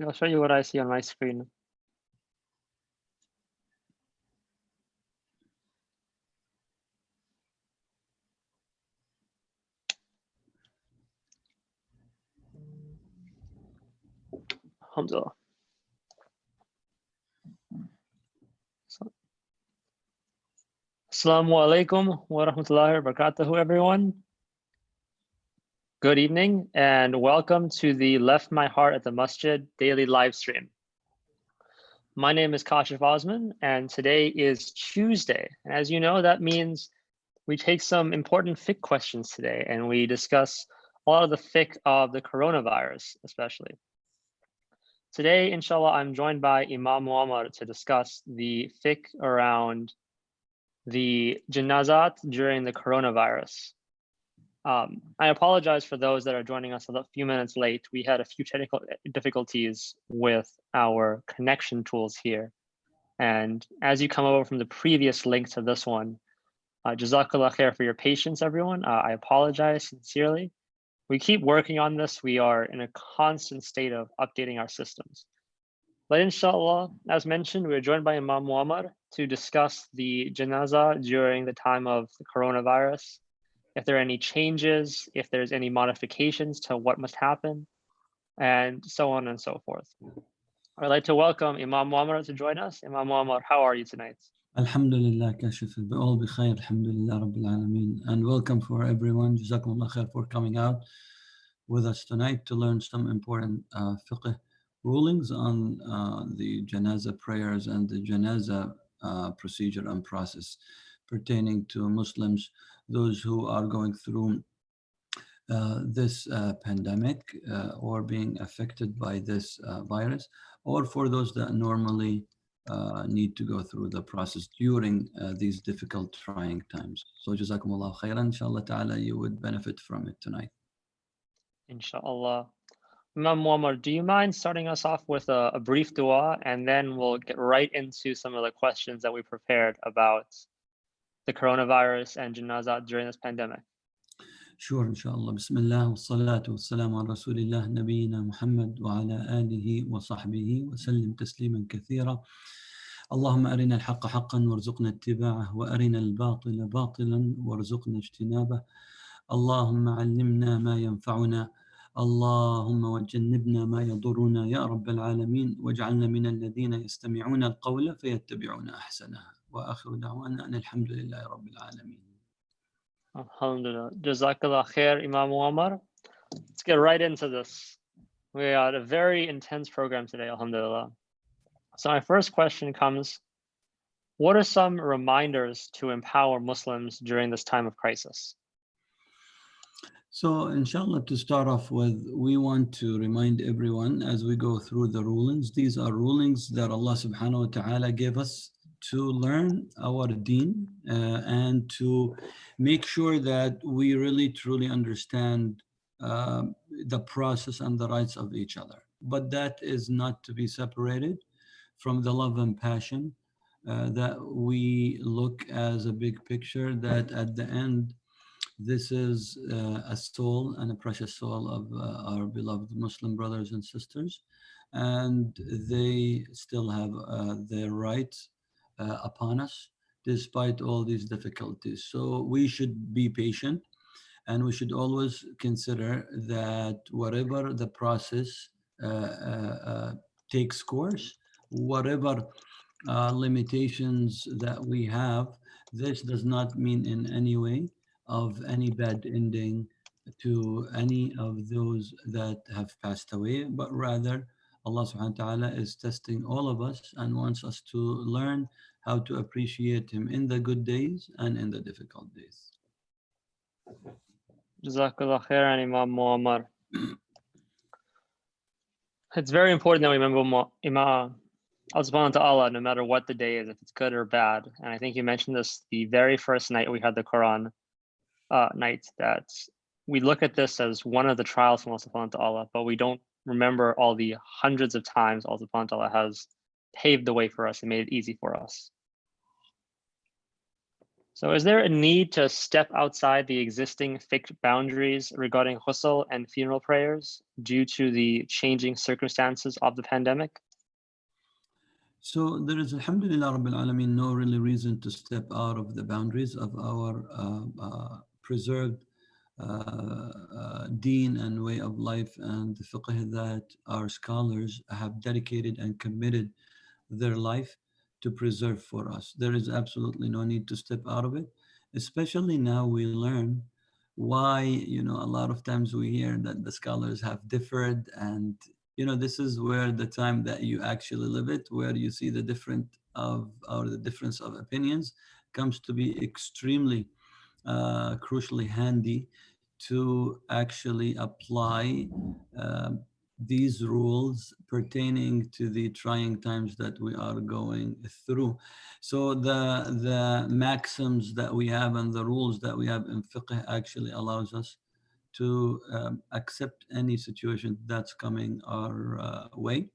I'll show you what I see on my screen. Alhamdulillah. Assalamu alaikum wa rahmatullahi wa barakatuhu, everyone. Good evening and welcome to the Left My Heart at the Masjid daily live stream. My name is Kashif Osman and today is Tuesday. And as you know, that means we take some important fiqh questions today and we discuss a lot of the fiqh of the coronavirus, especially. Today, inshallah, I'm joined by Imam Muhammad to discuss the fiqh around the janazat during the coronavirus. I apologize for those that are joining us a few minutes late. We had a few technical difficulties with our connection tools here. And as you come over from the previous link to this one, Jazakallah khair for your patience, everyone. I apologize sincerely. We keep working on this. We are in a constant state of updating our systems. But inshallah, as mentioned, we are joined by Imam Muhammad to discuss the janaza during the time of the coronavirus, if there are any changes, if there's any modifications to what must happen, and so on and so forth. I'd like to welcome Imam Muhammad to join us. Imam Muhammad, how are you tonight? Alhamdulillah, Kashif, all bikhair, alhamdulillah, Rabbil Alameen. And welcome for everyone. Jazakumullah khair for coming out with us tonight to learn some important fiqh rulings on the janaza prayers and the janaza procedure and process pertaining to Muslims, those who are going through this pandemic or being affected by this virus, or for those that normally need to go through the process during these difficult, trying times. So Jazakumullah khairan, inshallah ta'ala, you would benefit from it tonight. Inshallah. Imam Muhammad, do you mind starting us off with a brief dua, and then we'll get right into some of the questions that we prepared about the coronavirus and janazat during this pandemic? Sure, inshallah. Bismillah, wa salatu wa salam ala rasulillah, nabiyina Muhammad wa ala alihi wa sahbihi wa sallim tasliman kathira. اللهم أرنا الحق حقا وارزقنا اتباعه وأرنا الباطل باطلا وارزقنا اجتنابه اللهم علمنا ما ينفعنا اللهم وجنبنا ما يضرنا يا رب العالمين واجعلنا من الذين يستمعون القول فيتبعون أحسنه وآخر دعوانا أن الحمد لله رب العالمين. Alhamdulillah. Jazakallah khair, Imam Muhammad. Let's get right into this. We had a very intense program today, alhamdulillah. So my first question comes, what are some reminders to empower Muslims during this time of crisis? So inshallah, to start off with, we want to remind everyone as we go through the rulings, these are rulings that Allah subhanahu wa ta'ala gave us to learn our deen and to make sure that we really truly understand the process and the rights of each other. But that is not to be separated from the love and passion that we look as a big picture, that at the end, this is a soul and a precious soul of our beloved Muslim brothers and sisters, and they still have their rights upon us despite all these difficulties. So we should be patient, and we should always consider that whatever the process takes course, whatever limitations that we have, this does not mean in any way of any bad ending to any of those that have passed away, but rather Allah subhanahu wa ta'ala is testing all of us and wants us to learn how to appreciate Him in the good days and in the difficult days. Jazakallah khairan, Imam Muhammad. It's very important that we remember Allah subhanahu wa ta'ala, no matter what the day is, if it's good or bad. And I think you mentioned this the very first night we had the Quran night, that we look at this as one of the trials from Allah subhanahu wa ta'ala, but we don't remember all the hundreds of times Allah subhanahu wa ta'ala has paved the way for us and made it easy for us. So is there a need to step outside the existing fiqh boundaries regarding ghusl and funeral prayers due to the changing circumstances of the pandemic? So there is, alhamdulillah Rabbil Alameen, no really reason to step out of the boundaries of our preserved deen and way of life and the fiqh that our scholars have dedicated and committed their life to preserve for us. There is absolutely no need to step out of it, especially now we learn why, a lot of times we hear that the scholars have differed, and this is where the time that you actually live it, where you see the the difference of opinions comes to be extremely crucially handy to actually apply these rules pertaining to the trying times that we are going through. So the maxims that we have and the rules that we have in fiqh actually allows us to accept any situation that's coming our way.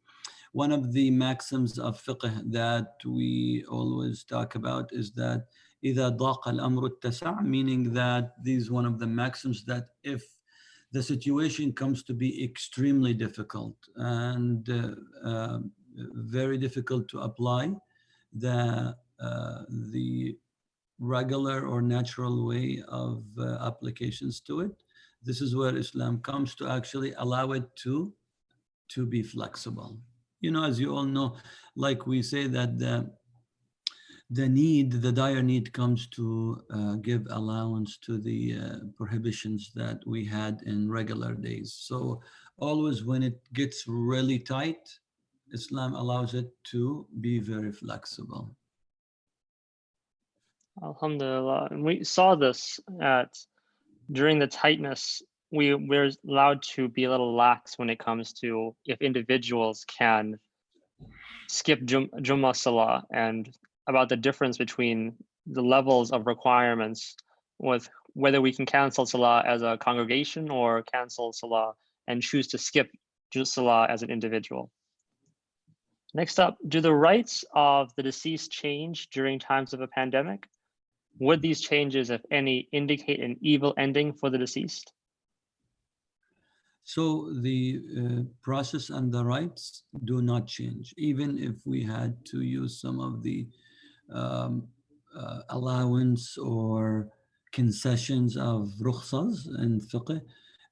One of the maxims of fiqh that we always talk about is that إذا ضاق الأمر اتسع, meaning that these one of the maxims that if the situation comes to be extremely difficult and very difficult to apply the regular or natural way of applications to it, this is where Islam comes to actually allow it to be flexible. As you all know, like we say that the dire need comes to give allowance to the prohibitions that we had in regular days. So always when it gets really tight, Islam allows it to be very flexible. Alhamdulillah. And we saw this during the tightness, we're allowed to be a little lax when it comes to if individuals can skip Jummah Salah, and about the difference between the levels of requirements with whether we can cancel Salah as a congregation or cancel Salah and choose to skip Salah as an individual. Next up, do the rights of the deceased change during times of a pandemic? Would these changes, if any, indicate an evil ending for the deceased? So the process and the rights do not change, even if we had to use some of the allowance or concessions of rukhsas in fiqh.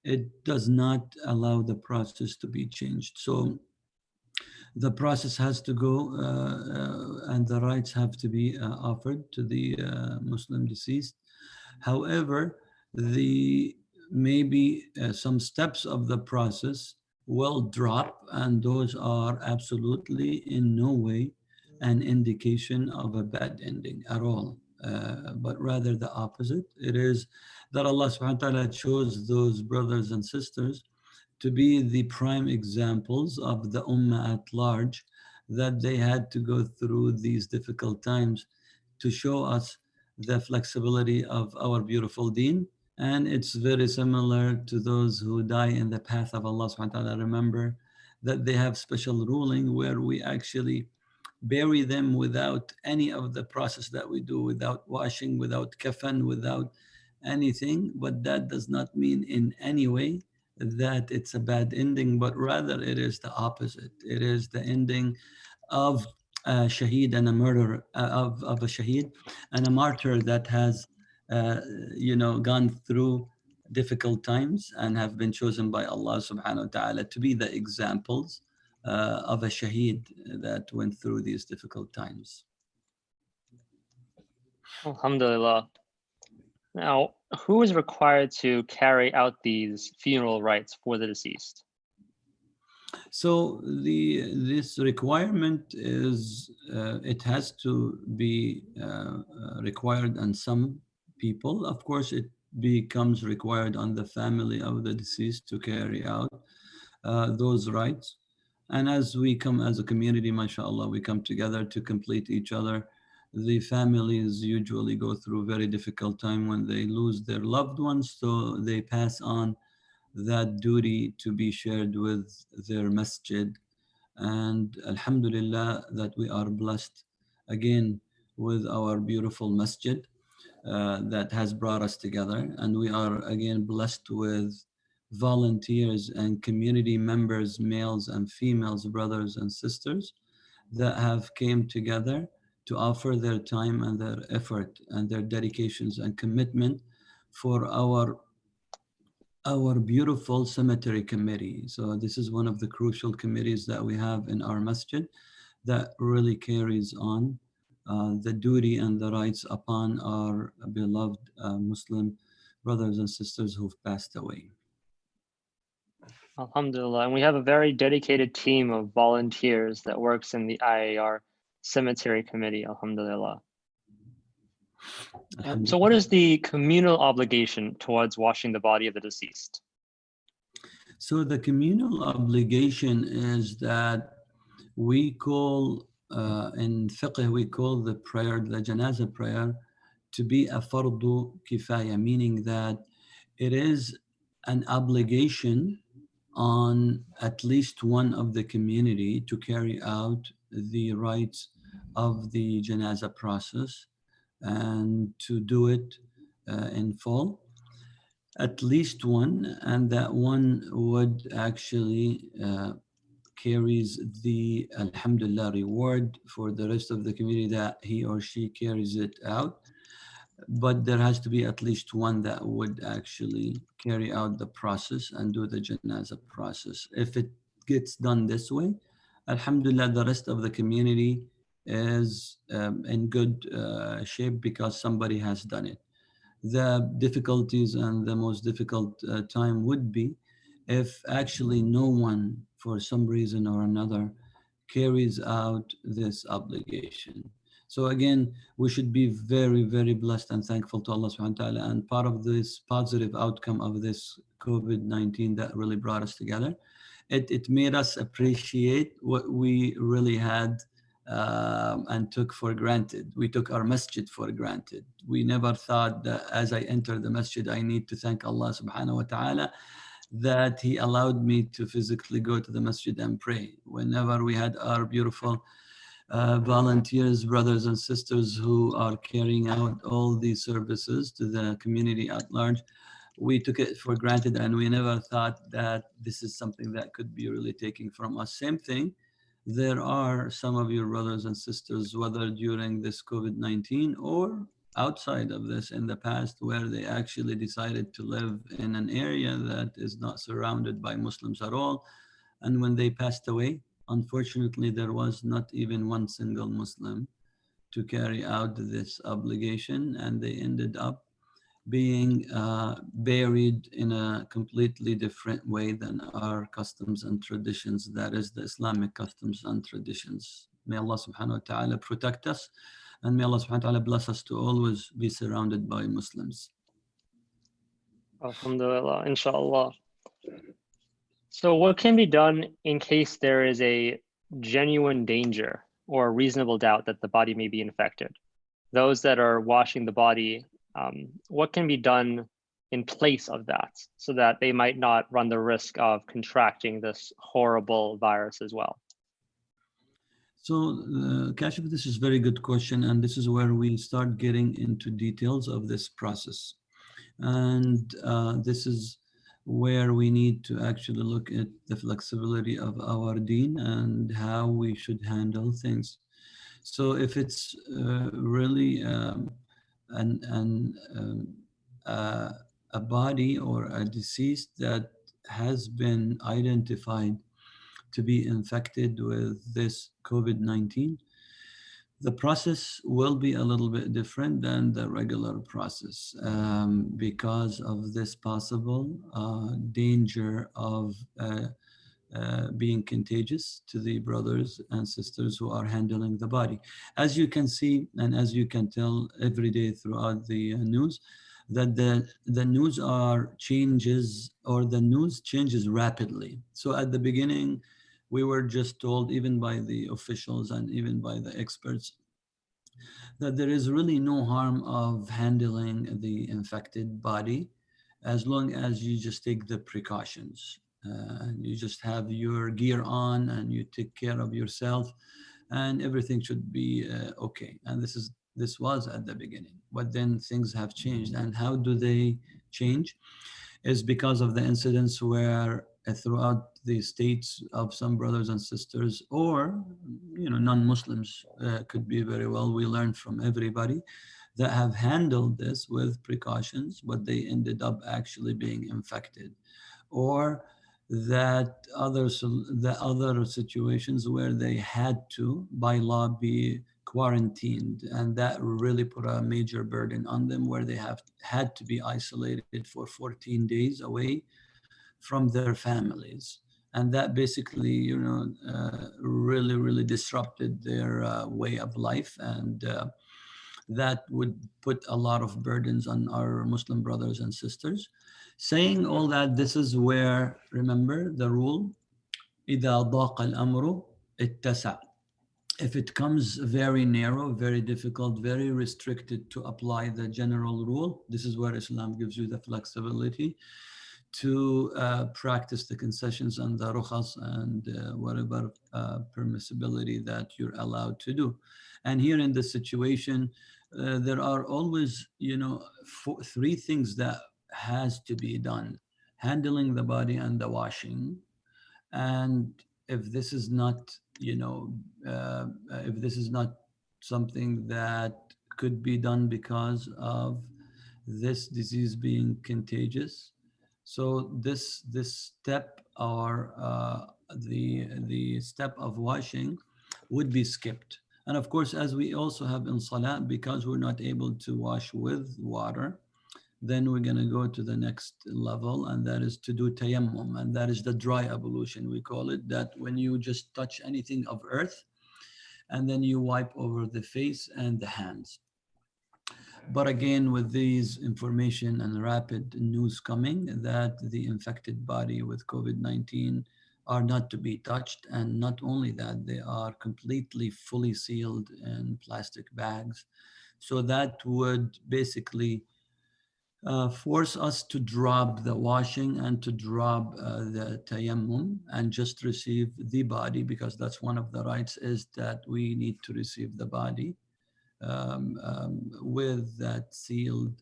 It does not allow the process to be changed. So the process has to go and the rights have to be offered to the Muslim deceased. However, the maybe some steps of the process will drop, and those are absolutely in no way an indication of a bad ending at all, but rather the opposite. It is that Allah subhanahu wa ta'ala chose those brothers and sisters to be the prime examples of the ummah at large, that they had to go through these difficult times to show us the flexibility of our beautiful deen. And it's very similar to those who die in the path of Allah subhanahu wa ta'ala. Remember that they have special ruling where we actually bury them without any of the process that we do, without washing, without kafan, without anything. But that does not mean in any way that it's a bad ending, but rather it is the opposite. It is the ending of a shaheed and a murderer, of a shaheed and a martyr that has gone through difficult times and have been chosen by Allah subhanahu wa ta'ala to be the examples of a shaheed that went through these difficult times. Alhamdulillah. Now, who is required to carry out these funeral rites for the deceased? So this requirement is it has to be required on some people. Of course, it becomes required on the family of the deceased to carry out those rites. And as we come as a community, mashallah, we come together to complete each other. The families usually go through a very difficult time when they lose their loved ones, so they pass on that duty to be shared with their masjid. And alhamdulillah that we are blessed again with our beautiful masjid. that has brought us together. And we are again blessed with volunteers and community members, males and females, brothers and sisters, that have came together to offer their time and their effort and their dedications and commitment for our beautiful cemetery committee. So this is one of the crucial committees that we have in our masjid that really carries on the duty and the rights upon our beloved Muslim brothers and sisters who've passed away. Alhamdulillah. And we have a very dedicated team of volunteers that works in the IAR cemetery committee. Alhamdulillah. So what is the communal obligation towards washing the body of the deceased? So the communal obligation is that we call, in fiqh, we call the prayer, the Janaza prayer, to be a fardu kifaya, meaning that it is an obligation on at least one of the community to carry out the rites of the Janaza process and to do it in full. At least one, and that one would actually carries the alhamdulillah reward for the rest of the community that he or she carries it out. But there has to be at least one that would actually carry out the process and do the Janaza process. If it gets done this way, alhamdulillah, the rest of the community is in good shape because somebody has done it. The difficulties and the most difficult time would be if actually no one, for some reason or another, carries out this obligation. So again, we should be very, very blessed and thankful to Allah subhanahu wa ta'ala. And part of this positive outcome of this COVID-19 that really brought us together, it made us appreciate what we really had and took for granted. We took our masjid for granted. We never thought that as I enter the masjid, I need to thank Allah subhanahu wa ta'ala that He allowed me to physically go to the masjid and pray. Whenever we had our beautiful volunteers, brothers and sisters who are carrying out all these services to the community at large, we took it for granted and we never thought that this is something that could be really taken from us. Same thing. There are some of your brothers and sisters, whether during this COVID-19 or outside of this in the past, where they actually decided to live in an area that is not surrounded by Muslims at all. And when they passed away, unfortunately, there was not even one single Muslim to carry out this obligation, and they ended up being buried in a completely different way than our customs and traditions, that is the Islamic customs and traditions. May Allah subhanahu wa ta'ala protect us, and may Allah subhanahu wa ta'ala bless us to always be surrounded by Muslims. Alhamdulillah, inshallah. So what can be done in case there is a genuine danger or a reasonable doubt that the body may be infected? Those that are washing the body, what can be done in place of that so that they might not run the risk of contracting this horrible virus as well? So, Kashif, this is a very good question, and this is where we start getting into details of this process. And this is where we need to actually look at the flexibility of our deen and how we should handle things. So if it's really a body or a deceased that has been identified to be infected with this COVID-19, the process will be a little bit different than the regular process because of this possible danger of being contagious to the brothers and sisters who are handling the body. As you can see, and as you can tell every day throughout the news, that the news changes rapidly. So at the beginning, we were just told, even by the officials and even by the experts, that there is really no harm of handling the infected body as long as you just take the precautions. You just have your gear on and you take care of yourself and everything should be okay. And this is This was at the beginning, but then things have changed. And how do they change? Is because of the incidents where throughout the states of some brothers and sisters, or non-Muslims, could be very well. We learned from everybody that have handled this with precautions, but they ended up actually being infected, or that the other situations where they had to by law be quarantined, and that really put a major burden on them, where they have had to be isolated for 14 days away from their families. And that basically really disrupted their way of life, and that would put a lot of burdens on our Muslim brothers and sisters. Saying all that, this is where, remember the rule, إذا ضاق الأمر اتسع. If it comes very narrow, very difficult, very restricted to apply the general rule, this is where Islam gives you the flexibility to practice the concessions and the rukhas and whatever permissibility that you're allowed to do. And here in this situation, there are always, three things that has to be done: handling the body and the washing. And if this is not, if this is not something that could be done because of this disease being contagious, so this step, or the step of washing, would be skipped. And of course, as we also have in Salah, because we're not able to wash with water, then we're going to go to the next level, and that is to do tayammum, and that is the dry ablution, we call it, that when you just touch anything of earth, and then you wipe over the face and the hands. But again, with these information and rapid news coming, that the infected body with COVID-19 are not to be touched. And not only that, they are completely fully sealed in plastic bags. So that would basically force us to drop the washing and to drop the tayammum and just receive the body, because that's one of the rights, is that we need to receive the body with that sealed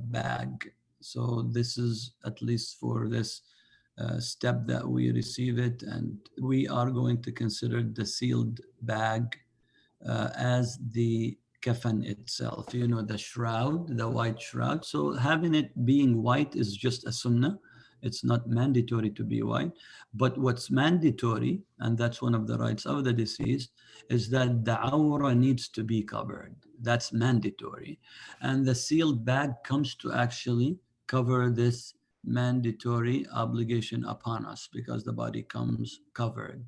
bag. So this is at least for this step that we receive it, and we are going to consider the sealed bag as the coffin itself, the shroud, the white shroud. So having it being white is just a sunnah. It's not mandatory to be white. But what's mandatory, and that's one of the rights of the deceased, is that the awrah needs to be covered. That's mandatory. And the sealed bag comes to actually cover this mandatory obligation upon us, because the body comes covered.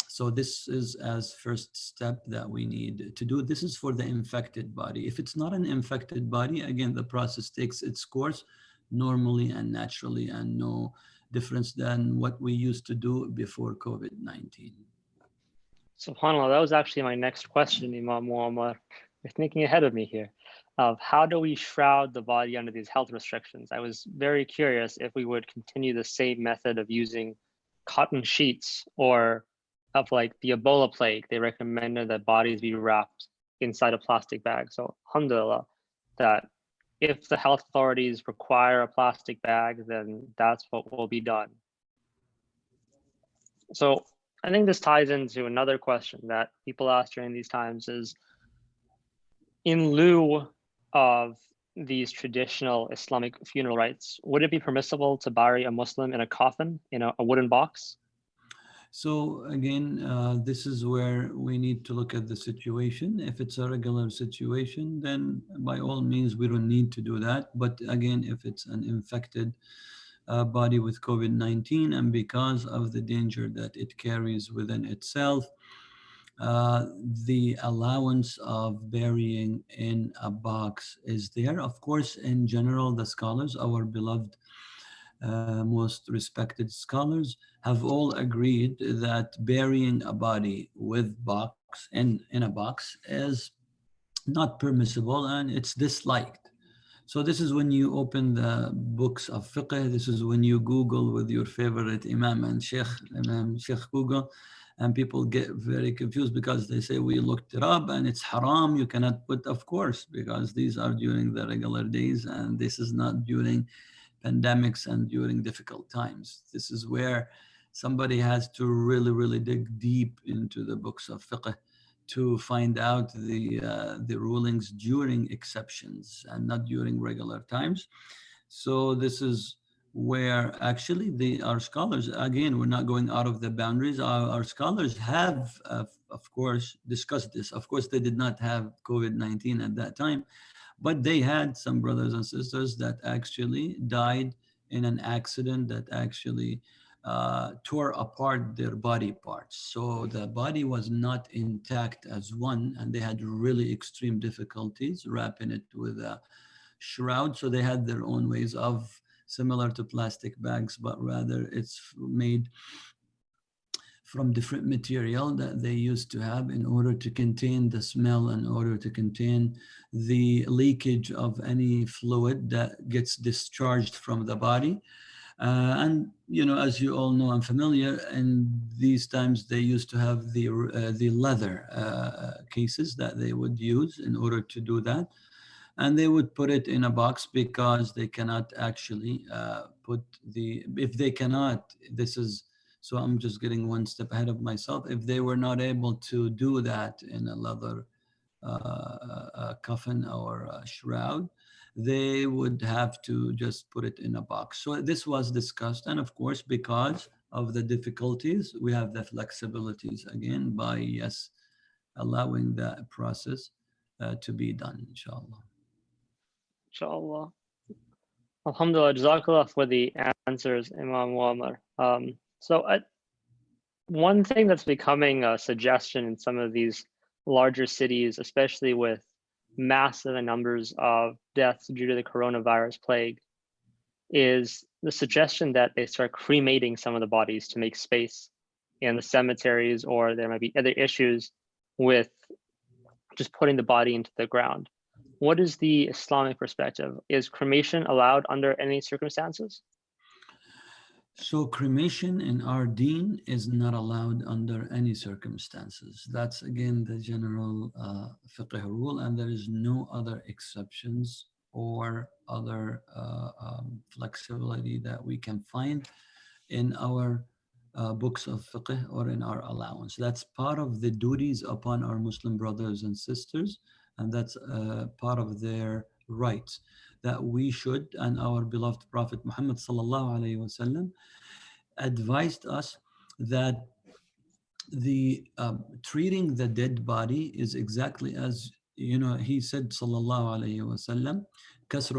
So this is as first step that we need to do. This is for the infected body. If it's not an infected body, again, the process takes its course normally and naturally, and no difference than what we used to do before COVID-19. SubhanAllah, that was actually my next question, Imam Muammar. You're thinking ahead of me here. Of how do we shroud the body under these health restrictions? I was very curious if we would continue the same method of using cotton sheets, or of like the Ebola plague, they recommended that bodies be wrapped inside a plastic bag. So alhamdulillah, that if the health authorities require a plastic bag, then that's what will be done. So I think this ties into another question that people ask during these times is, in lieu of these traditional Islamic funeral rites, would it be permissible to bury a Muslim in a coffin, in a wooden box? So again, this is where we need to look at the situation. If it's a regular situation, then by all means, we don't need to do that. But again, if it's an infected body with COVID-19, and because of the danger that it carries within itself, the allowance of burying in a box is there. Of course, in general, the scholars, our beloved most respected scholars, have all agreed that burying a body with box in a box is not permissible, and it's disliked. So this is when you open the books of fiqh, this is when you Google with your favorite Imam and Sheikh, Imam Sheikh Google, And people get very confused because they say, we looked it up and it's haram. You cannot put, of course, because these are during the regular days and this is not during pandemics and during difficult times. This is where somebody has to really, really dig deep into the books of fiqh to find out the rulings during exceptions and not during regular times. So this is where actually our scholars, again, we're not going out of the boundaries. Our scholars have, of course, discussed this. Of course, they did not have COVID-19 at that time, but they had some brothers and sisters that actually died in an accident that actually tore apart their body parts. So the body was not intact as one, and they had really extreme difficulties wrapping it with a shroud. So they had their own ways of, similar to plastic bags, but rather it's made from different material that they used to have in order to contain the smell, in order to contain the leakage of any fluid that gets discharged from the body. And you know, as you all know, I'm familiar. And these times they used to have the leather cases that they would use in order to do that, and they would put it in a box because they cannot actually put the, if they cannot, this is, so I'm just getting one step ahead of myself. If they were not able to do that in a leather coffin or a shroud, they would have to just put it in a box. So this was discussed. And of course, because of the difficulties, we have the flexibilities again by, yes, allowing that process to be done, inshallah. Inshallah. Alhamdulillah, Jazakallah for the answers, Imam Muammar. One thing that's becoming a suggestion in some of these larger cities, especially with massive numbers of deaths due to the coronavirus plague, is the suggestion that they start cremating some of the bodies to make space in the cemeteries, or there might be other issues with just putting the body into the ground. What is the Islamic perspective? Is cremation allowed under any circumstances? So cremation in our deen is not allowed under any circumstances. That's again the general fiqh rule, and there is no other exceptions or other flexibility that we can find in our books of fiqh or in our allowance. That's part of the duties upon our Muslim brothers and sisters, and that's part of their rights that we should, and our beloved Prophet Muhammad sallallahu alaihi wasallam advised us that the treating the dead body is exactly as, you know, he said sallallahu alaihi wasallam, كسر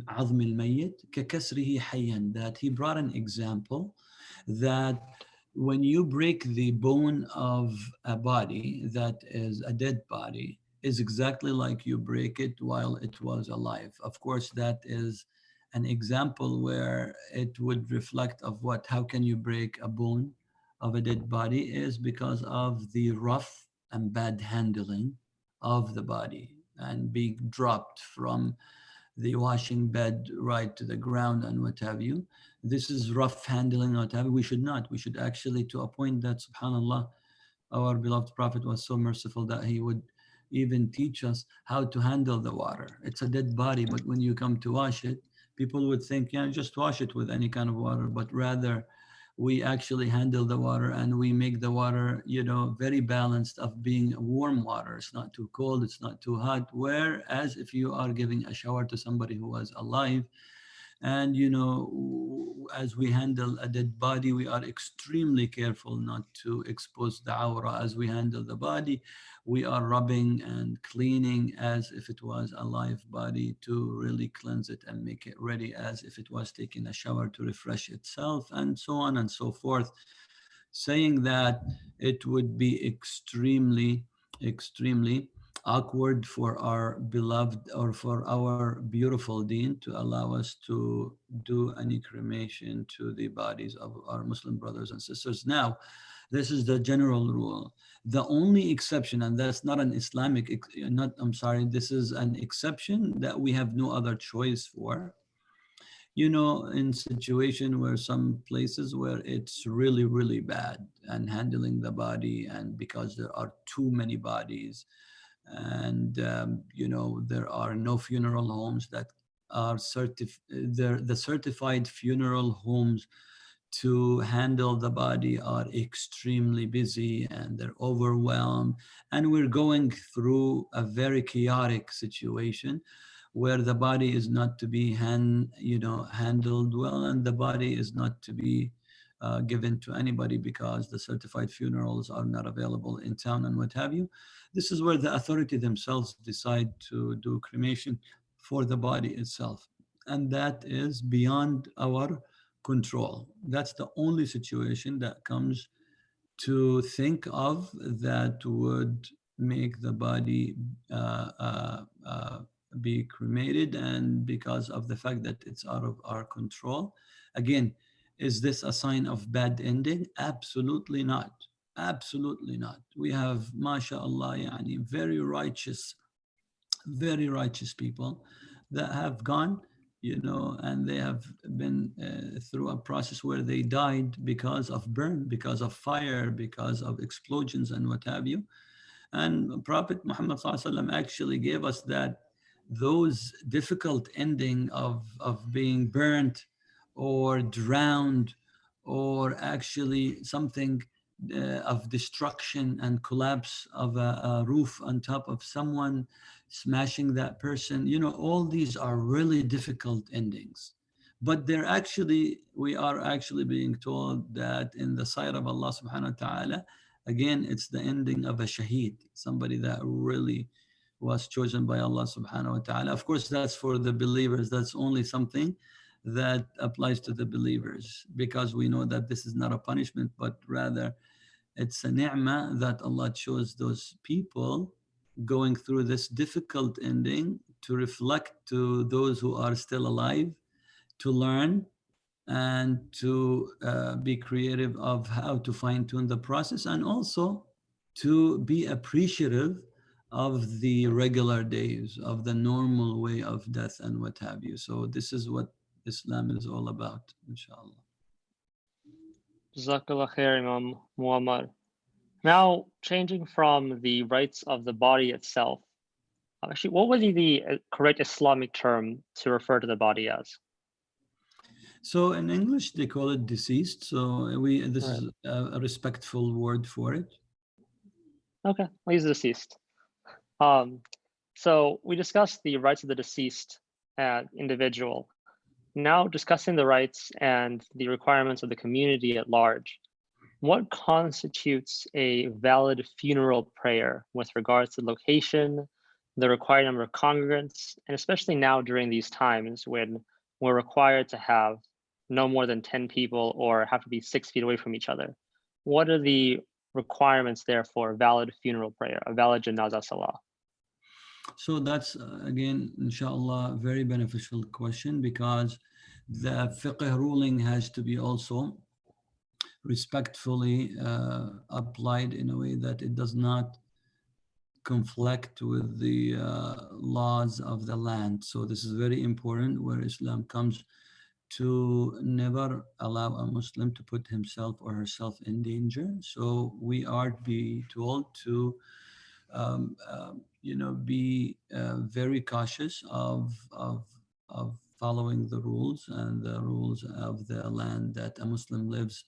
عظم الميت ككسره حيا, that he brought an example that when you break the bone of a body that is a dead body, is exactly like you break it while it was alive. Of course, that is an example where it would reflect of what, how can you break a bone of a dead body, is because of the rough and bad handling of the body and being dropped from the washing bed right to the ground and what have you. This is rough handling, what have you. We should not. We should actually, to a point that, subhanAllah, our beloved Prophet was so merciful that he would even teach us how to handle the water. It's a dead body, but when you come to wash it, people would think, yeah, just wash it with any kind of water, but rather we actually handle the water and we make the water, you know, very balanced of being warm water. It's not too cold, it's not too hot. Whereas if you are giving a shower to somebody who was alive, and you know, as we handle a dead body, we are extremely careful not to expose the aura. As we handle the body, we are rubbing and cleaning as if it was a live body to really cleanse it and make it ready as if it was taking a shower to refresh itself, and so on and so forth. Saying that it would be extremely, extremely awkward for our beloved or for our beautiful deen to allow us to do any cremation to the bodies of our Muslim brothers and sisters. Now, this is the general rule. The only exception, and that's not an Islamic, I'm sorry, this is an exception that we have no other choice for, you know, in situation where some places where it's really, really bad and handling the body, and because there are too many bodies, and you know, there are no funeral homes that are the certified funeral homes to handle the body are extremely busy and they're overwhelmed, and we're going through a very chaotic situation where the body is not to be handled well, and the body is not to be given to anybody because the certified funerals are not available in town and what have you. This is where the authority themselves decide to do cremation for the body itself, and that is beyond our control. That's the only situation that comes to think of that would make the body be cremated, and because of the fact that it's out of our control. Again, is this a sign of bad ending? Absolutely not. Absolutely not. We have, mashallah, yani very righteous people that have gone, you know, and they have been through a process where they died because of burn, because of fire, because of explosions and what have you. And Prophet Muhammad SAW actually gave us that those difficult ending of being burnt or drowned, or actually something of destruction and collapse of a roof on top of someone, smashing that person. You know, all these are really difficult endings. But they're actually, we are actually being told that in the sight of Allah subhanahu wa ta'ala, again, it's the ending of a shaheed, somebody that really was chosen by Allah subhanahu wa ta'ala. Of course, that's for the believers. That's only something that applies to the believers, because we know that this is not a punishment, but rather it's a ni'mah that Allah chose those people going through this difficult ending to reflect to those who are still alive, to learn and to be creative of how to fine tune the process, and also to be appreciative of the regular days, of the normal way of death and what have you. So this is what Islam is all about, inshallah. Jazakallah khair, Imam Muammar. Now, changing from the rights of the body itself, actually, what would be the correct Islamic term to refer to the body as? So in English, they call it deceased. So this Right. is a respectful word for it. Okay, I'll use deceased. So we discussed the rights of the deceased individual. Now discussing the rights and the requirements of the community at large. What constitutes a valid funeral prayer with regards to location, the required number of congregants, and especially now during these times when we're required to have no more than 10 people or have to be 6 feet away from each other? What are the requirements there for a valid funeral prayer, a valid Janaza Salah? So that's again, inshallah, very beneficial question, because the fiqh ruling has to be also respectfully applied in a way that it does not conflict with the laws of the land. So this is very important, where Islam comes to never allow a Muslim to put himself or herself in danger. So we are be told to be very cautious of following the rules and the rules of the land that a Muslim lives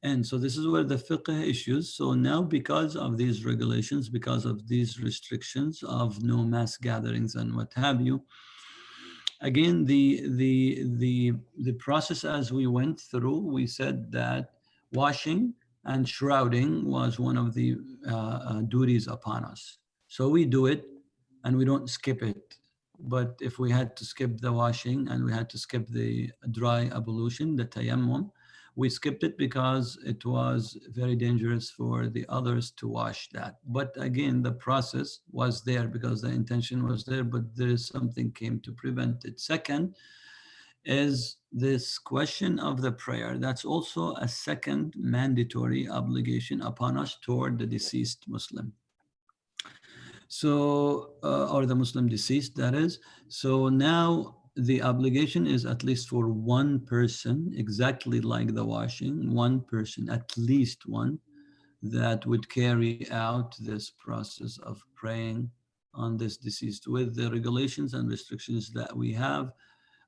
in. So this is where the fiqh issues. So now, because of these regulations, because of these restrictions of no mass gatherings and what have you, again, the process as we went through, we said that washing and shrouding was one of the duties upon us. So we do it and we don't skip it. But if we had to skip the washing and we had to skip the dry ablution, the tayammum, we skipped it because it was very dangerous for the others to wash that. But again, the process was there because the intention was there, but there is something came to prevent it. Second is this question of the prayer. That's also a second mandatory obligation upon us toward the deceased Muslim. So, or the Muslim deceased, that is. So now the obligation is at least for one person, exactly like the washing, one person, at least one, that would carry out this process of praying on this deceased. With the regulations and restrictions that we have,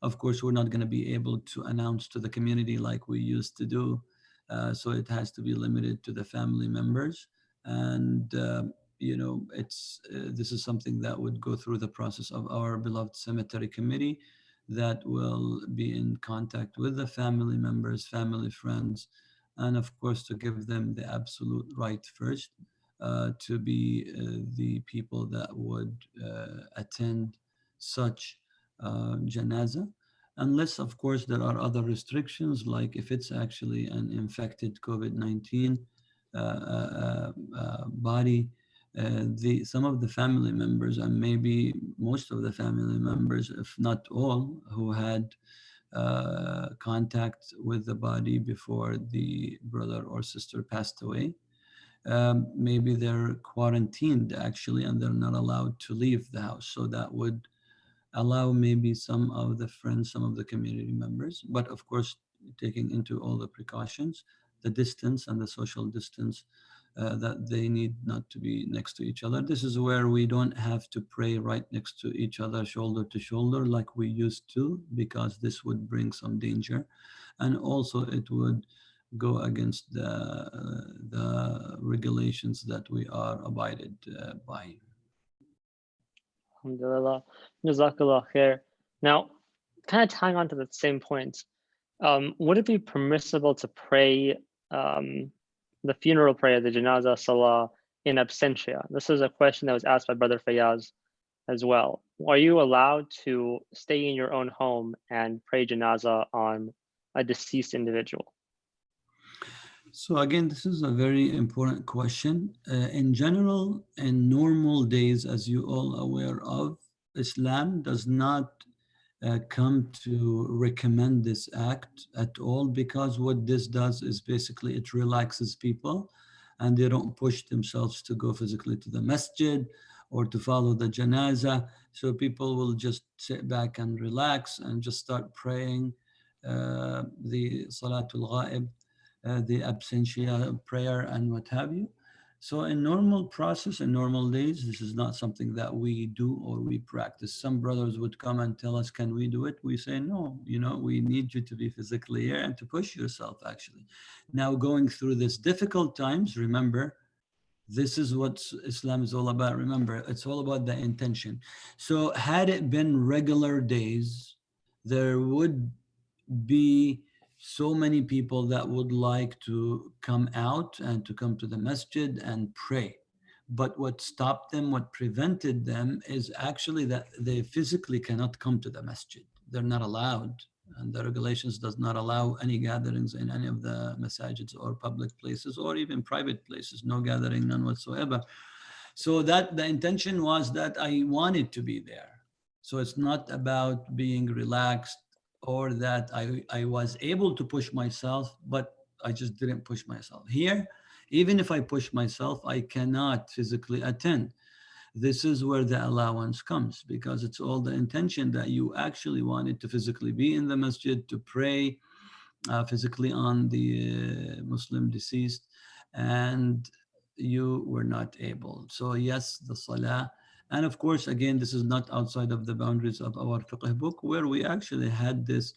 of course, we're not going to be able to announce to the community like we used to do. So it has to be limited to the family members. And, this is something that would go through the process of our beloved cemetery committee that will be in contact with the family members, family, friends, and of course, to give them the absolute right first to be the people that would attend such janaza, unless, of course, there are other restrictions, like if it's actually an infected COVID-19 body, some of the family members, and maybe most of the family members, if not all, who had contact with the body before the brother or sister passed away, maybe they're quarantined actually, and they're not allowed to leave the house. So that would allow maybe some of the friends, some of the community members, but of course, taking into all the precautions, the distance and the social distance that they need not to be next to each other. This is where we don't have to pray right next to each other, shoulder to shoulder, like we used to, because this would bring some danger. And also it would go against the regulations that we are abided by. Alhamdulillah. Jazakallah khair. Now, kind of tying on to that same point, would it be permissible to pray the funeral prayer, the Janaza Salah, in absentia? This is a question that was asked by Brother Fayaz as well. Are you allowed to stay in your own home and pray Janaza on a deceased individual? So again, this is a very important question. In general, in normal days, as you all aware of, Islam does not come to recommend this act at all, because what this does is basically it relaxes people and they don't push themselves to go physically to the masjid or to follow the janaza. So people will just sit back and relax and just start praying the Salatul Ghaib, the absentia prayer and what have you. So in normal process, in normal days, this is not something that we do or we practice. Some brothers would come and tell us, can we do it? We say, no, we need you to be physically here and to push yourself actually. Now going through this difficult times, remember, this is what Islam is all about. Remember, it's all about the intention. So had it been regular days, there would be so many people that would like to come out and to come to the masjid and pray. But what stopped them, what prevented them, is actually that they physically cannot come to the masjid. They're not allowed. And the regulations does not allow any gatherings in any of the masajids or public places or even private places. No gathering, none whatsoever. So that the intention was that I wanted to be there. So it's not about being relaxed or that I was able to push myself, but I just didn't push myself. Here, even if I push myself, I cannot physically attend. This is where the allowance comes, because it's all the intention that you actually wanted to physically be in the masjid, to pray physically on the Muslim deceased, and you were not able. So yes, the salah. And of course, again, this is not outside of the boundaries of our fiqh book, where we actually had this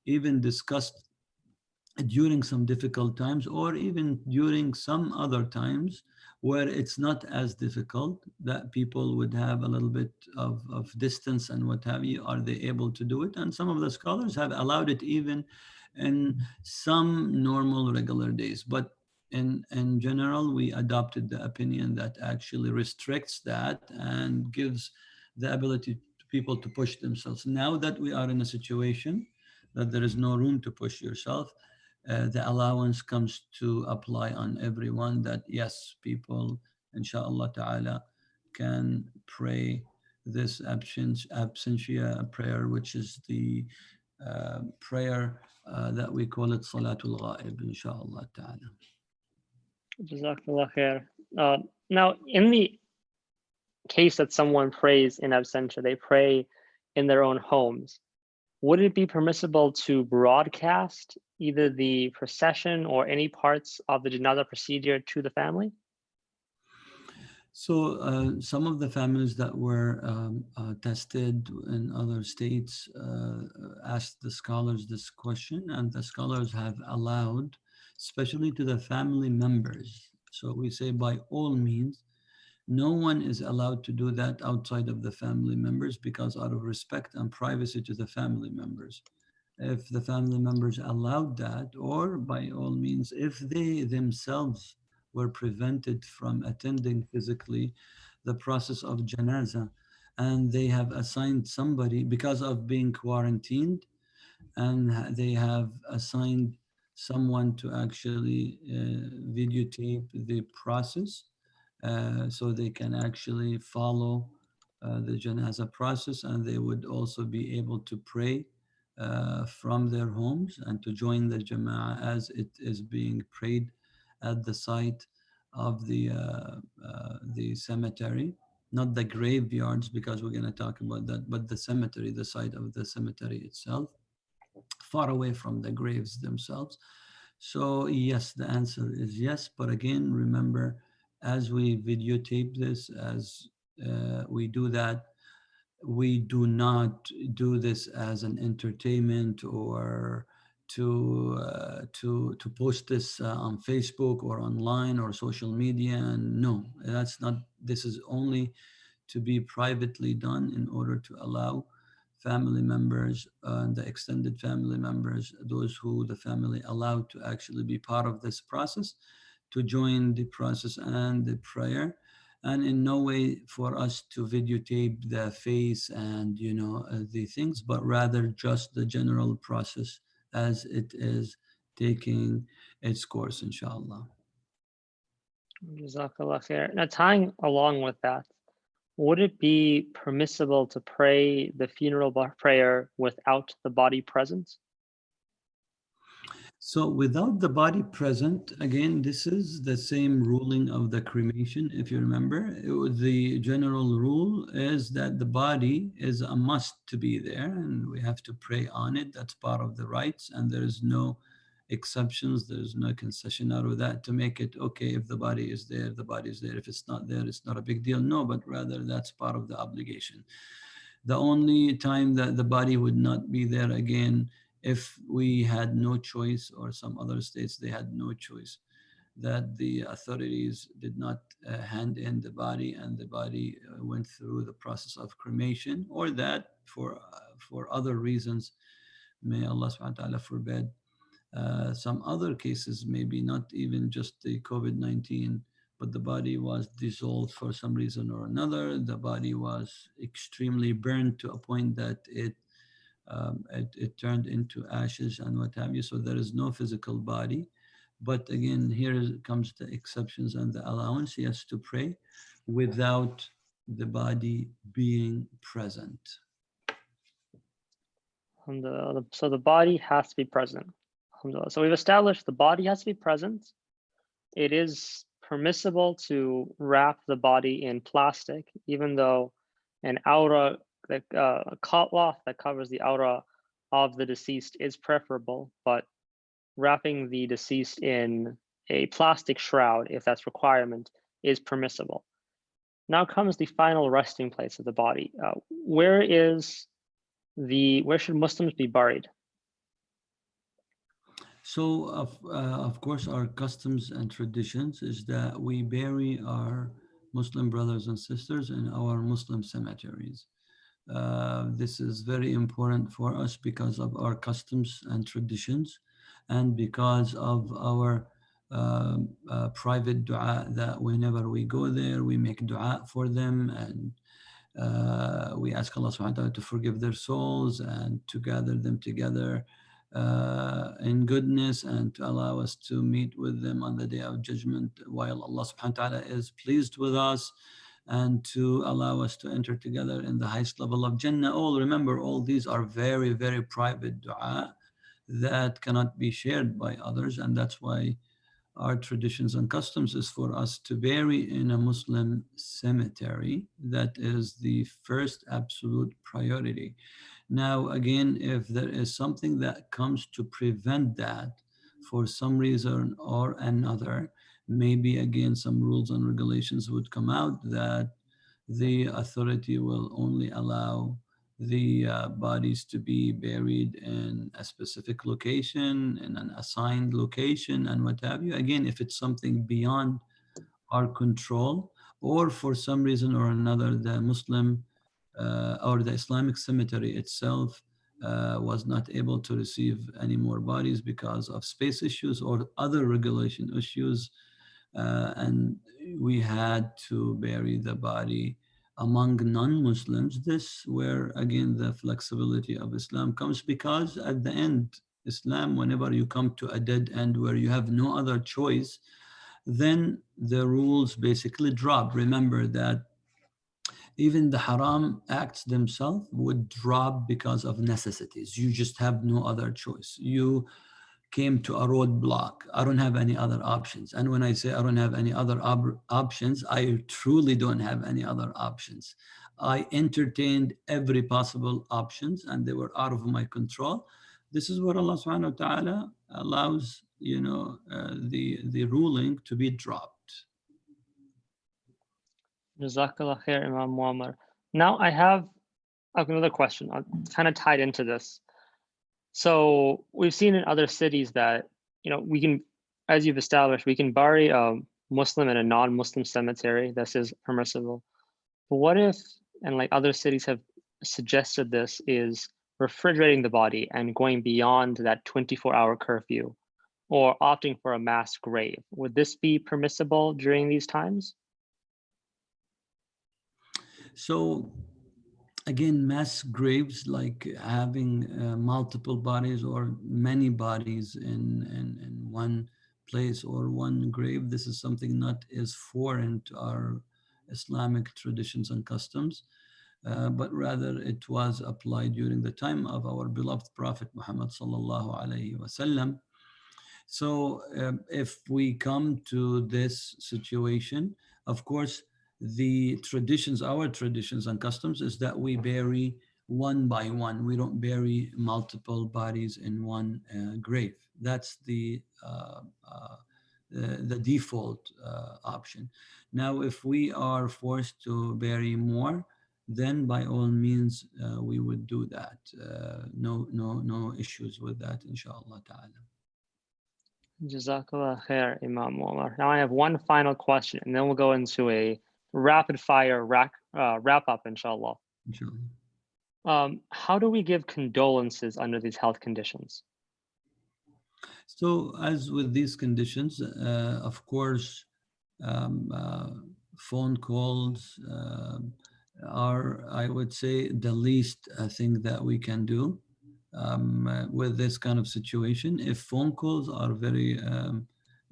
even discussed during some difficult times, or even during some other times where it's not as difficult, that people would have a little bit of distance and what have you. Are they able to do it? And some of the scholars have allowed it even in some normal regular days. But in general, we adopted the opinion that actually restricts that and gives the ability to people to push themselves. Now that we are in a situation that there is no room to push yourself, the allowance comes to apply on everyone, that yes, people, inshallah ta'ala, can pray this absentia prayer, which is the prayer that we call it Salatul Ghaib, inshallah ta'ala. Jazakallah khair. Now, in the case that someone prays in absentia, they pray in their own homes. would it be permissible to broadcast either the procession or any parts of the Janaza procedure to the family? So some of the families that were tested in other states asked the scholars this question, and the scholars have allowed, especially to the family members. So we say by all means, no one is allowed to do that outside of the family members, because out of respect and privacy to the family members. If the family members allowed that, or by all means, if they themselves were prevented from attending physically the process of janaza, and they have assigned somebody because of being quarantined, and they have assigned someone to actually videotape the process, so they can actually follow the janaza process, and they would also be able to pray from their homes and to join the jama'ah as it is being prayed at the site of the cemetery, not the graveyards, because we're going to talk about that, but the cemetery, the site of the cemetery itself, far away from the graves themselves. So yes, the answer is yes. But again, remember, as we videotape this, as we do that, we do not do this as an entertainment or to post this on Facebook or online or social media. And no, that's not. This is only to be privately done in order to allow family members and the extended family members, those who the family allowed to actually be part of this process, to join the process and the prayer. And in no way for us to videotape the face and the things, but rather just the general process as it is taking its course, inshallah. Jazakallah khair. Now, tying along with that, would it be permissible to pray the funeral prayer without the body present? So without the body present, again, this is the same ruling of the cremation. If you remember, the general rule is that the body is a must to be there, and we have to pray on it. That's part of the rites, and there is no exceptions. There is no concession out of that to make it okay. If the body is there, the body is there. If it's not there, it's not a big deal. No, but rather that's part of the obligation. The only time that the body would not be there, again, if we had no choice, or some other states they had no choice, that the authorities did not hand in the body, and the body went through the process of cremation, or that for other reasons, may Allah subhanahu wa ta'ala forbid, some other cases, maybe not even just the COVID-19, but the body was dissolved for some reason or another. The body was extremely burned to a point that it turned into ashes and what have you. So there is no physical body. But again, here comes the exceptions and the allowance. He has to pray without the body being present. So the body has to be present. So we've established the body has to be present. It is permissible to wrap the body in plastic, even though an aura, a cloth that covers the aura of the deceased is preferable, but wrapping the deceased in a plastic shroud, if that's requirement, is permissible. Now comes the final resting place of the body. Where should Muslims be buried? So, of course, our customs and traditions is that we bury our Muslim brothers and sisters in our Muslim cemeteries. This is very important for us because of our customs and traditions, and because of our private dua, that whenever we go there, we make dua for them, and we ask Allah subhanahu wa ta'ala to forgive their souls and to gather them together in goodness, and to allow us to meet with them on the day of judgment while Allah subhanahu wa ta'ala is pleased with us, and to allow us to enter together in the highest level of Jannah. Remember, all these are very, very private dua that cannot be shared by others, and that's why our traditions and customs is for us to bury in a Muslim cemetery. That is the first absolute priority. Now, again, if there is something that comes to prevent that for some reason or another, maybe again some rules and regulations would come out that the authority will only allow the bodies to be buried in a specific location, in an assigned location, and what have you. Again, if it's something beyond our control, or for some reason or another, the Muslim or the Islamic cemetery itself was not able to receive any more bodies because of space issues or other regulation issues, and we had to bury the body among non-Muslims. This where again the flexibility of Islam comes, because at the end, Islam, whenever you come to a dead end where you have no other choice, then the rules basically drop. Remember that even the haram acts themselves would drop because of necessities. You just have no other choice. You came to a roadblock. I don't have any other options. And when I say I don't have any other options, I truly don't have any other options. I entertained every possible options and they were out of my control. This is what Allah subhanahu wa ta'ala allows, the ruling to be dropped. Jazakallah khair, Imam Muammar. Now I have another question, kind of tied into this. So we've seen in other cities that, we can, as you've established, we can bury a Muslim in a non-Muslim cemetery. This is permissible. But what if, and like other cities have suggested this, is refrigerating the body and going beyond that 24-hour curfew, or opting for a mass grave? Would this be permissible during these times? So again, mass graves, like having multiple bodies or many bodies in one place or one grave, this is something not as foreign to our Islamic traditions and customs, but rather it was applied during the time of our beloved Prophet Muhammad sallallahu alaihi wasallam. So if we come to this situation, of course, the traditions, our traditions and customs is that we bury one by one. We don't bury multiple bodies in one grave. That's the default option. Now, if we are forced to bury more, then by all means we would do that. No issues with that, inshallah ta'ala. Jazakallah khair, Imam Muammar. Now I have one final question, and then we'll go into a rapid fire wrap up, inshallah. How do we give condolences under these health conditions? So as with these conditions, of course, phone calls are, I would say, the least thing that we can do with this kind of situation. If phone calls are very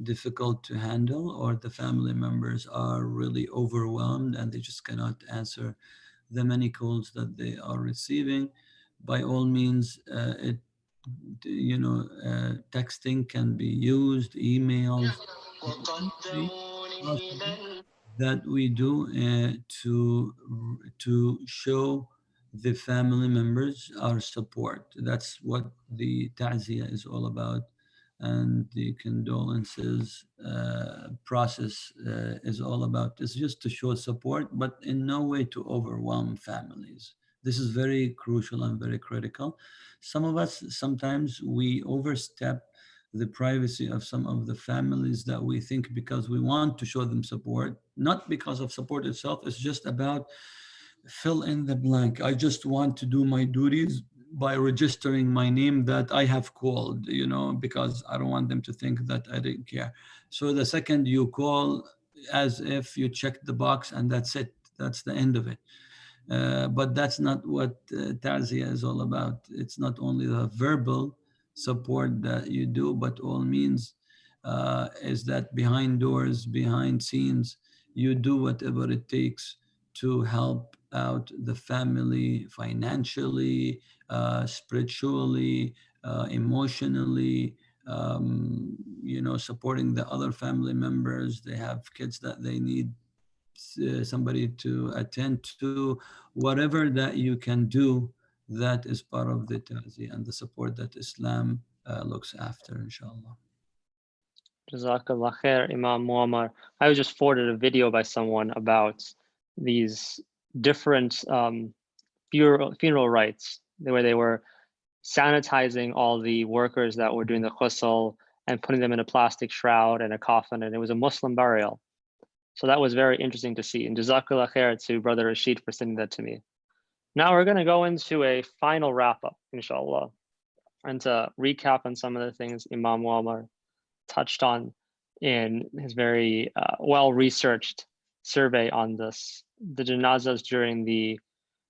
difficult to handle, or the family members are really overwhelmed and they just cannot answer the many calls that they are receiving, by all means, texting can be used, emails, that we do to show the family members our support. That's what the ta'ziyah is all about, and the condolences process is all about. It's just to show support, but in no way to overwhelm families. This is very crucial and very critical. Some of us, sometimes we overstep the privacy of some of the families that we think, because we want to show them support, not because of support itself. It's just about fill in the blank. I just want to do my duties by registering my name that I have called, because I don't want them to think that I didn't care. So the second you call, as if you checked the box and that's it, that's the end of it. But that's not what ta'ziyah is all about. It's not only the verbal support that you do, but all means is that behind doors, behind scenes, you do whatever it takes to help out the family financially, spiritually, emotionally, supporting the other family members. They have kids that they need somebody to attend to. Whatever that you can do that is part of the ta'zi and the support that Islam looks after, inshallah. Jazakallah khair, Imam Muammar. I was just forwarded a video by someone about these different funeral rites, where they were sanitizing all the workers that were doing the ghusl and putting them in a plastic shroud and a coffin, and it was a Muslim burial. So that was very interesting to see. And Jazakallah khair to Brother Rashid for sending that to me. Now we're going to go into a final wrap up, inshallah, and to recap on some of the things Imam Muammar touched on in his very well-researched survey on the janazas during the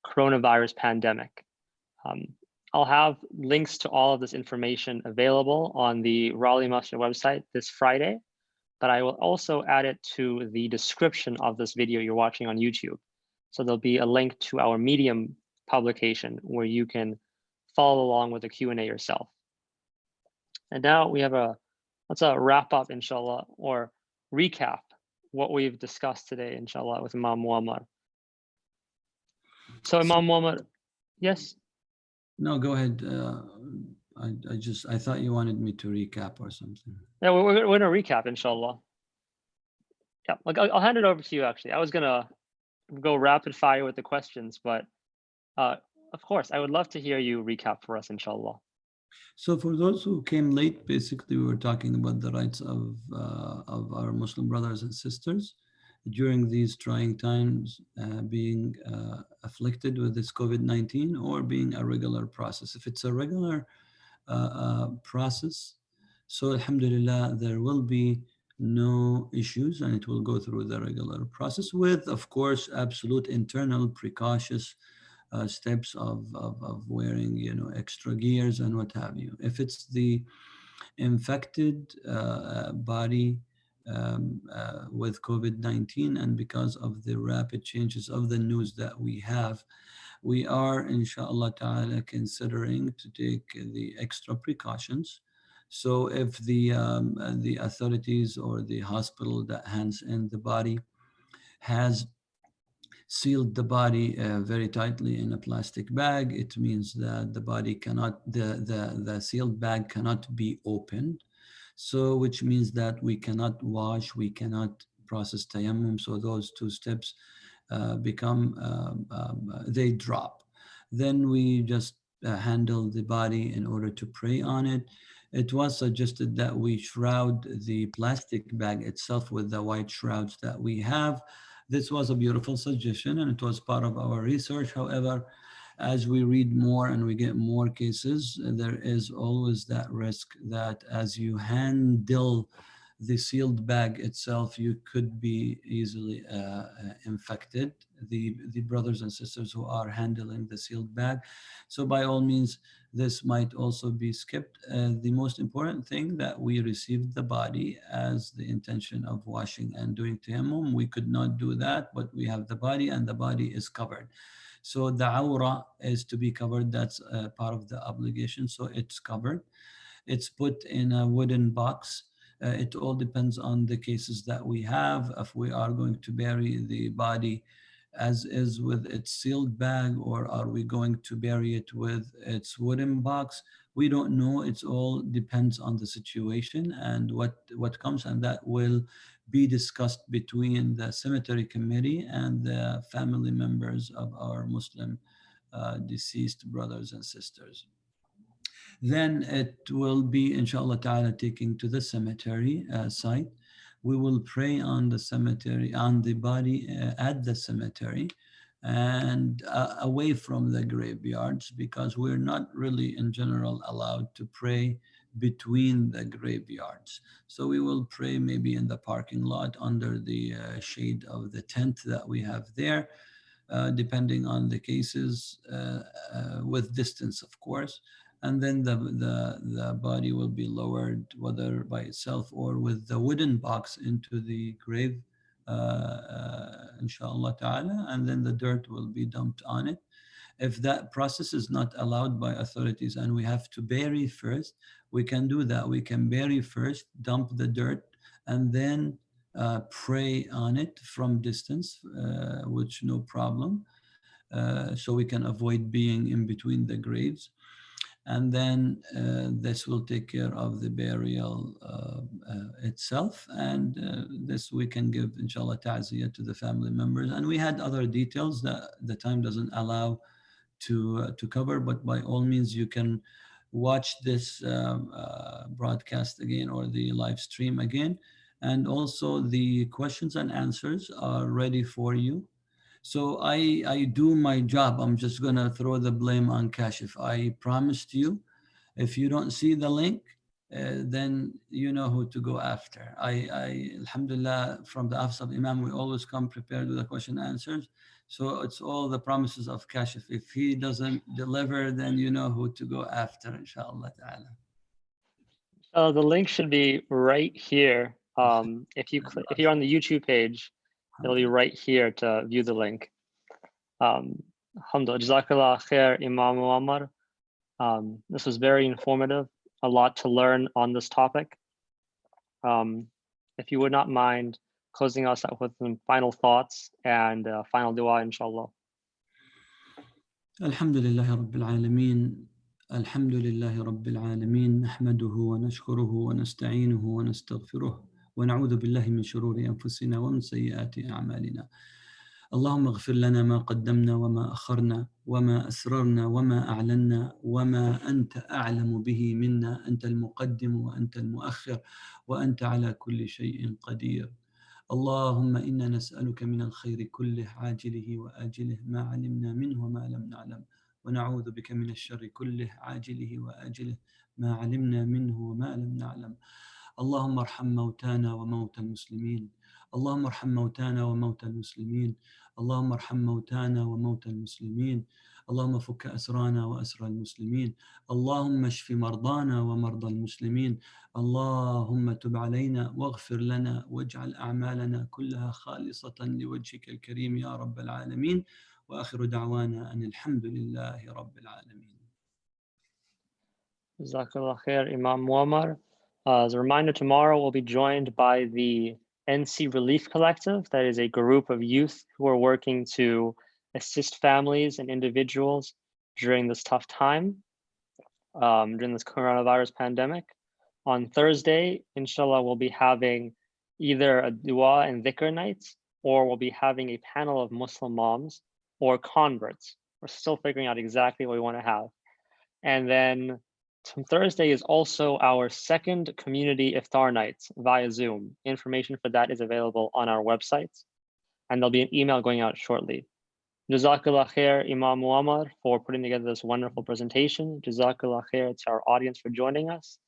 coronavirus pandemic. I'll have links to all of this information available on the Raleigh Masjid website this Friday, but I will also add it to the description of this video you're watching on YouTube. So there'll be a link to our Medium publication where you can follow along with the Q&A yourself. And now we have let's wrap up, inshallah, or recap what we've discussed today, inshallah, with Imam Muammar. So Imam Muammar, yes? No, go ahead. I thought you wanted me to recap or something. Yeah, we're going to recap, inshallah. Yeah, like I'll hand it over to you, actually. I was going to go rapid fire with the questions, but of course, I would love to hear you recap for us, inshallah. So for those who came late, basically we were talking about the rights of our Muslim brothers and sisters during these trying times, being afflicted with this COVID-19 or being a regular process. If it's a regular process, so alhamdulillah, there will be no issues and it will go through the regular process with, of course, absolute internal precautions, steps of wearing, extra gears and what have you. If it's the infected body with COVID-19, and because of the rapid changes of the news that we have, we are, inshallah ta'ala, considering to take the extra precautions. So if the authorities or the hospital that hands in the body has sealed the body very tightly in a plastic bag, it means that the body cannot, the sealed bag cannot be opened. So which means that we cannot wash, we cannot process tayammum. So those two steps they drop. Then we just handle the body in order to pray on it. It was suggested that we shroud the plastic bag itself with the white shrouds that we have. This was a beautiful suggestion and it was part of our research. However, as we read more and we get more cases, there is always that risk that as you handle the sealed bag itself, you could be easily infected, the brothers and sisters who are handling the sealed bag. So by all means, this might also be skipped. The most important thing that we received the body as the intention of washing and doing tayammum. We could not do that, but we have the body and the body is covered. So the awra is to be covered. That's part of the obligation. So it's covered. It's put in a wooden box. It all depends on the cases that we have. If we are going to bury the body as is with its sealed bag, or are we going to bury it with its wooden box? We don't know. It all depends on the situation and what comes, and that will be discussed between the cemetery committee and the family members of our Muslim deceased brothers and sisters. Then it will be, inshallah ta'ala, taken to the cemetery site. We will pray on the cemetery, on the body at the cemetery, and away from the graveyards, because we're not really in general allowed to pray between the graveyards. So we will pray maybe in the parking lot under the shade of the tent that we have there, depending on the cases, with distance, of course. And then the body will be lowered, whether by itself or with the wooden box, into the grave, inshallah ta'ala, and then the dirt will be dumped on it. If that process is not allowed by authorities and we have to bury first, we can do that. We can bury first, dump the dirt, and then pray on it from distance, which no problem. so we can avoid being in between the graves. And then this will take care of the burial itself. And this we can give, inshallah, ta'ziyah to the family members. And we had other details that the time doesn't allow to cover, but by all means, you can watch this broadcast again or the live stream again. And also the questions and answers are ready for you. So I do my job. I'm just gonna throw the blame on Kashif. I promised you, if you don't see the link, then you know who to go after. Alhamdulillah, from the Office of Imam, we always come prepared with the question and answers. So it's all the promises of Kashif. If he doesn't deliver, then you know who to go after, inshallah ta'ala. The link should be right here. If you're on the YouTube page, it'll be right here to view the link. Alhamdulillah, Jazakallah khair, Imam Muammar. This was very informative, a lot to learn on this topic. If you would not mind closing us out with some final thoughts and final dua, inshallah. Alhamdulillah Rabbil Alameen. الحمد لله رب العالمين نحمده ونشكره ونستعينه ونستغفره ونعوذ بالله من شرور أنفسنا ومن سيئات أعمالنا. اللهم اغفر لنا ما قدمنا وما أخرنا وما أسررنا وما أعلنا وما أنت أعلم به منا. أنت المقدم وأنت المؤخر وأنت على كل شيء قدير. اللهم إنا نسألك من الخير كله عاجله وآجله ما علمنا منه وما لم نعلم، ونعوذ بك من الشر كله عاجله وآجله ما علمنا منه وما لم نعلم. اللهم ارحم موتانا وموتى المسلمين. اللهم ارحم موتانا وموتى المسلمين. اللهم ارحم موتانا وموتى المسلمين. اللهم فك أسرانا وأسرى المسلمين. اللهم اشف مرضانا ومرضى المسلمين. اللهم تب علينا واغفر لنا واجعل أعمالنا كلها خالصة لوجهك الكريم يا رب العالمين. وآخر دعوانا أن الحمد لله رب العالمين. Jazakallah khair, Imam Muammar. As a reminder, tomorrow we'll be joined by the NC Relief Collective. That is a group of youth who are working to assist families and individuals during this tough time, during this coronavirus pandemic. On Thursday, inshallah, we'll be having either a dua and dhikr night, or we'll be having a panel of Muslim moms or converts. We're still figuring out exactly what we want to have. And then Thursday is also our second community iftar night via Zoom. Information for that is available on our website, and there'll be an email going out shortly. Jazakallah khair, Imam Muammar, for putting together this wonderful presentation. Jazakallah khair to our audience for joining us.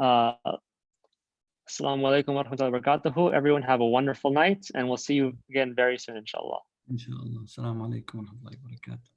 Assalamu alaikum wa rahmatullahi wa barakatuhu. Everyone have a wonderful night, and we'll see you again very soon, inshallah. Inshallah. Assalamu alaikum wa rahmatullahi wa barakatuh.